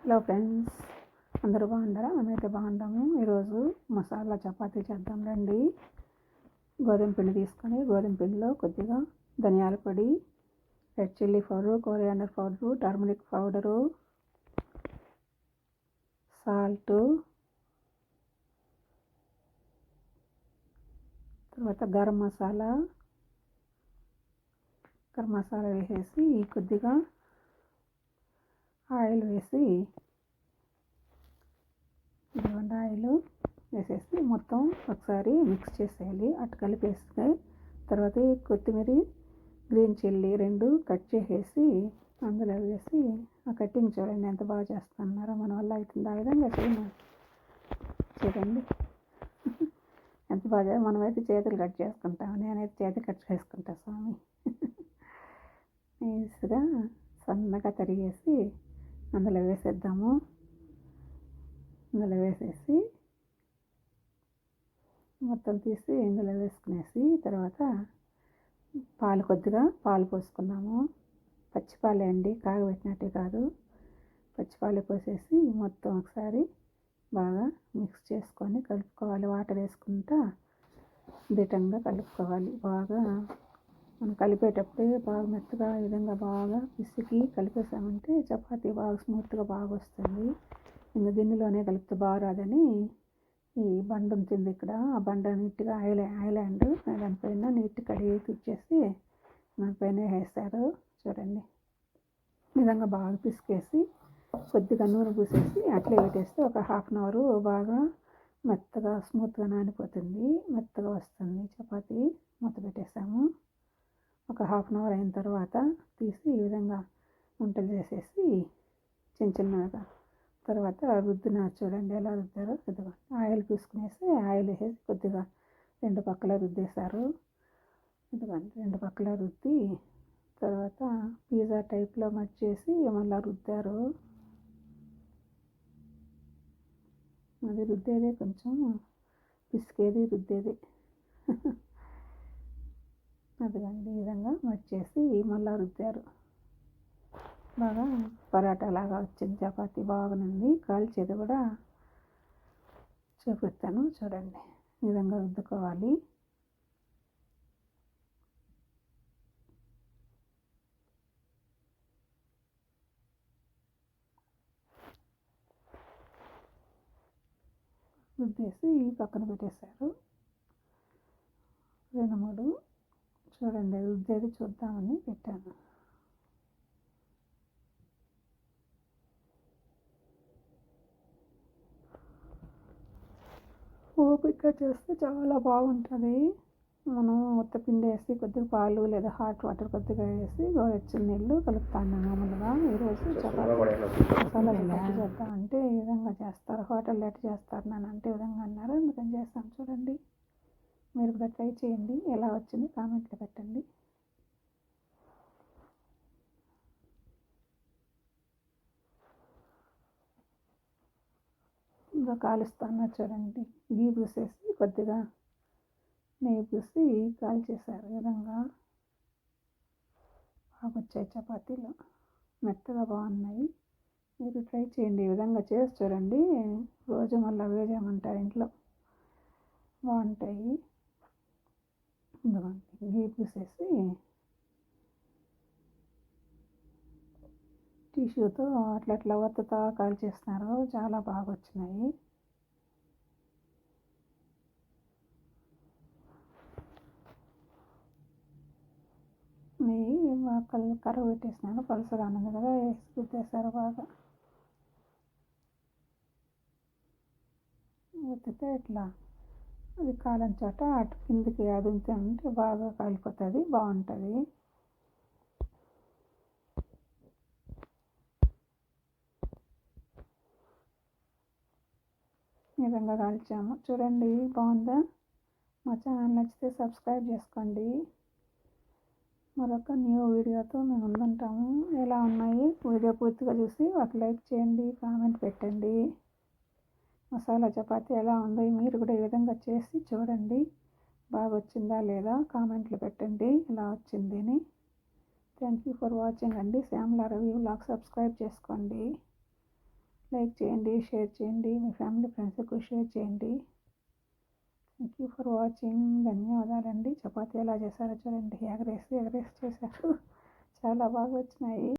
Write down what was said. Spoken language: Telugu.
హలో ఫ్రెండ్స్, అందరూ బాగున్నారా? మేమైతే బాగున్నాము. ఈరోజు మసాలా చపాతీ చేద్దాం రండి. గోధుమ పిండి తీసుకొని గోధుమ పిండిలో కొద్దిగా ధనియాల పొడి, red chilli powder, coriander powder, turmeric powder, salt, తర్వాత గరం మసాలా వేసేసి కొద్దిగా ఆయిల్ వేసేసి మొత్తం ఒకసారి మిక్స్ చేసేయాలి. అటు కలిపేస్తే తర్వాత కొత్తిమీర, గ్రీన్ చిల్లీ 2 కట్ చేసేసి అందులో వేసి ఆ కట్టింగ్ చూడండి ఎంత బాగా చేస్తున్నారో. మన వల్ల అవుతుంది ఆ విధంగా చూడండి ఎంత బాగా. మనమైతే చేతులు కట్ చేసుకుంటాము, నేనైతే చేతి కట్ చేసుకుంటా స్వామి. ఈజీగా సన్నగా తరిగేసి అందులో వేసేద్దాము. ఇందులో వేసేసి మొత్తం తీసి ఇందులో వేసుకునేసి తర్వాత కొద్దిగా పాలు పోసుకున్నాము. పచ్చిపాలే అండి, కాగబెట్టినట్టే కాదు. పచ్చిపాలు పోసేసి మొత్తం ఒకసారి బాగా మిక్స్ చేసుకొని కలుపుకోవాలి. వాటర్ వేసుకుంటా దిటంగా కలుపుకోవాలి. బాగా మనం కలిపేటప్పుడే బాగా మెత్తగా ఈ విధంగా బాగా పిసికి కలిపేసామంటే చపాతీ బాగా స్మూత్గా బాగా వస్తుంది. ఇంకా గిన్నెలోనే కలిపితే బాగా రాదని ఈ బండ ఉంటుంది ఇక్కడ, ఆ బండ నీట్గా ఐలాండ్ దానిపైన నీట్గా కడిగి తుడిచేసి దానిపైన వేస్తారు చూడండి. ఈ విధంగా బాగా పిసికేసి కొద్దిగా నూనె పూసేసి అట్లే పెట్టేస్తే ఒక హాఫ్ అన్ అవర్ బాగా మెత్తగా స్మూత్గా నానిపోతుంది, మెత్తగా వస్తుంది చపాతీ. మూత పెట్టేసాము. ఒక హాఫ్ అన్ అవర్ అయిన తర్వాత తీసి ఈ విధంగా వంటలు చేసేసి చిన్నగా తర్వాత రుద్దిన చూడండి ఎలా రుద్దారో. కొద్దిగా ఆయిల్ పూసుకునేసి ఆయిల్ వేసేసి కొద్దిగా 2 పక్కల రుద్దేశారు. ఇదిగోండి 2 పక్కల రుద్ది తర్వాత పిజ్జా టైప్లో మర్చేసి మళ్ళీ రుద్దారు. అది రుద్దేదే కొంచెం పిసికేది రుద్దేది. అదిగండి ఈ విధంగా మర్చేసి మళ్ళీ రుద్దారు. బాగా పరాటా లాగా వచ్చింది చపాతీ, బాగుంది. కాల్చేది కూడా చూపిస్తాను చూడండి. ఈ విధంగా రుద్దుకోవాలి. రుద్దేసి పక్కన పెట్టేశారు. 2, 3 చూడండి రుద్దేది చూద్దామని పెట్టాను. ఓపికగా చేస్తే చాలా బాగుంటుంది. మనం ఉత్త పిండి వేసి కొద్దిగా పాలు లేదా హాట్ వాటర్ కొద్దిగా వేసి గోరువెచ్చని నీళ్ళు కలుపుతాను మామూలుగా. ఈరోజు చపాతీ మసాలా చపాతీ చేద్దామంటే ఈ విధంగా చేస్తారు. హోటల్లో ఎట్లా చేస్తారు నన్ను అంటే ఈ విధంగా అన్నారు, అందుకని చేస్తాను చూడండి. మీరు కూడా ట్రై చేయండి. ఎలా వచ్చింది కామెంట్లో పెట్టండి. ఇంకా కాలుస్తాను చూడండి. గీ పూసేసి కొద్దిగా నెయ్యి పూసి కాల్చేసారు. ఈ విధంగా బాగా వచ్చాయి చపాతీలు, మెత్తగా బాగున్నాయి. మీరు ట్రై చేయండి. ఈ విధంగా చేసి చూడండి. రోజు మళ్ళీ వేజేయమంటారు ఇంట్లో, బాగుంటాయి. ఇదిగోండి గీ పూసేసి టిష్యూతో అట్లా ఒత్తుతా కాల్చేస్తున్నారు. చాలా బాగా వచ్చినాయి. నెయ్యి కర్ర పెట్టేసినాను, పలుసగా ఉన్నది కదా, వేసి రుద్దేశారు బాగా. ఒత్తితే ఇట్లా అది కాలని చోట అటు కిందికి అది ఉంటే బాగా కాలిపోతుంది, బాగుంటుంది. ఈ విధంగా కాల్చాము చూడండి. బాగుందా? మా ఛానల్ నచ్చితే సబ్స్క్రైబ్ చేసుకోండి. మరొక న్యూ వీడియోతో మేము ముందుంటాము. ఎలా ఉన్నాయి వీడియో పూర్తిగా చూసి ఒక లైక్ చేయండి, కామెంట్ పెట్టండి. మసాలా చపాతీ ఎలా ఉందో మీరు కూడా ఈ విధంగా చేసి చూడండి. బాగా వచ్చిందా లేదా కామెంట్లు పెట్టండి ఎలా వచ్చింది అని. థ్యాంక్ యూ ఫర్ వాచింగ్ అండి. శ్యామల రవి వ్లాగ్ సబ్స్క్రైబ్ చేసుకోండి. లైక్ చేయండి, షేర్ చేయండి, మీ ఫ్యామిలీ ఫ్రెండ్స్కి షేర్ చేయండి. Thank you for watching. ధన్యవాదాలండి. చపాతీ ఎలా చేశారో చూడండి. ఎగరేసి చేశారు. చాలా బాగా వచ్చినాయి.